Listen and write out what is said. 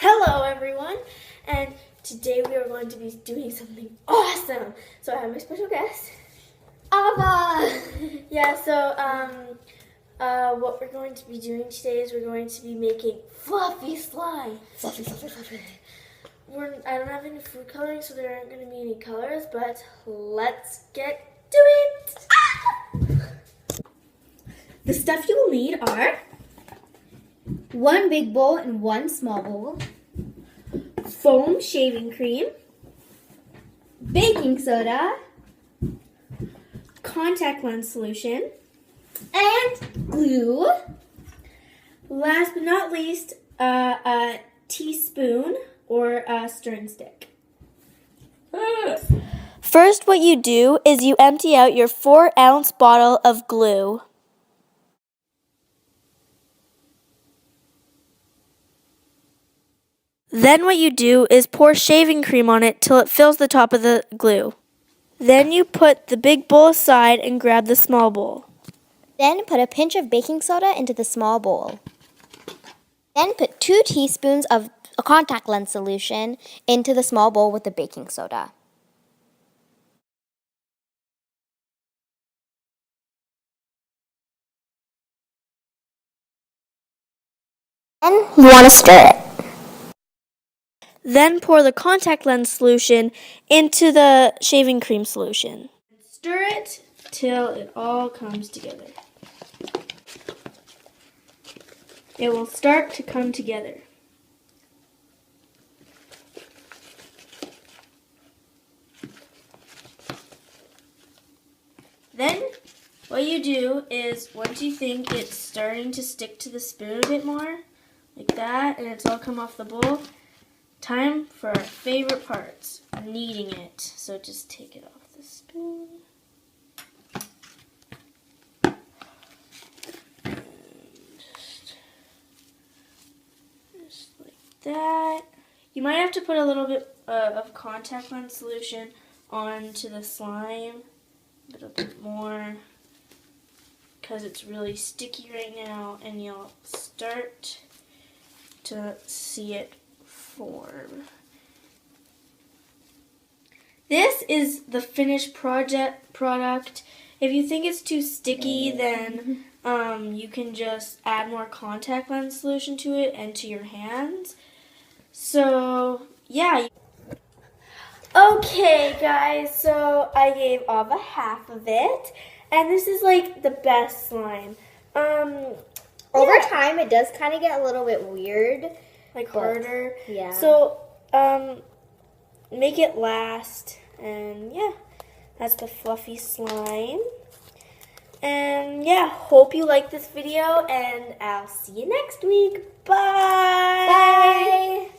Hello everyone, and today we are going to be doing something awesome. So I have my special guest, Ava. Yeah, so what we're going to be doing today is we're going to be making fluffy slime. Fluffy. I don't have any food coloring, so there aren't going to be any colors, but let's get to it. The stuff you will need are one big bowl and one small bowl, foam shaving cream, baking soda, contact lens solution, and glue. Last but not least, a teaspoon or a stirring stick. First, what you do is you empty out your 4-ounce bottle of glue. Then what you do is pour shaving cream on it till it fills the top of the glue. Then you put the big bowl aside and grab the small bowl. Then put a pinch of baking soda into the small bowl. Then put 2 teaspoons of a contact lens solution into the small bowl with the baking soda. Then you want to stir it. Then pour the contact lens solution into the shaving cream solution. Stir it till it all comes together. It will start to come together. Then what you do is once you think it's starting to stick to the spoon a bit more, like that, and it's all come off the bowl, time for our favorite parts, kneading it. So just take it off the spoon. And just like that. You might have to put a little bit of contact lens solution onto the slime, a little bit more, because it's really sticky right now, and you'll start to see it form. This is the finished product. If you think it's too sticky, then you can just add more contact lens solution to it and to your hands. So yeah. Okay guys, so I gave Ava half of it, and this is like the best slime. Over time, it does kind of get a little bit weird. Like harder. Yeah. So, make it last, and yeah, that's the fluffy slime. And yeah, hope you like this video, and I'll see you next week. Bye! Bye!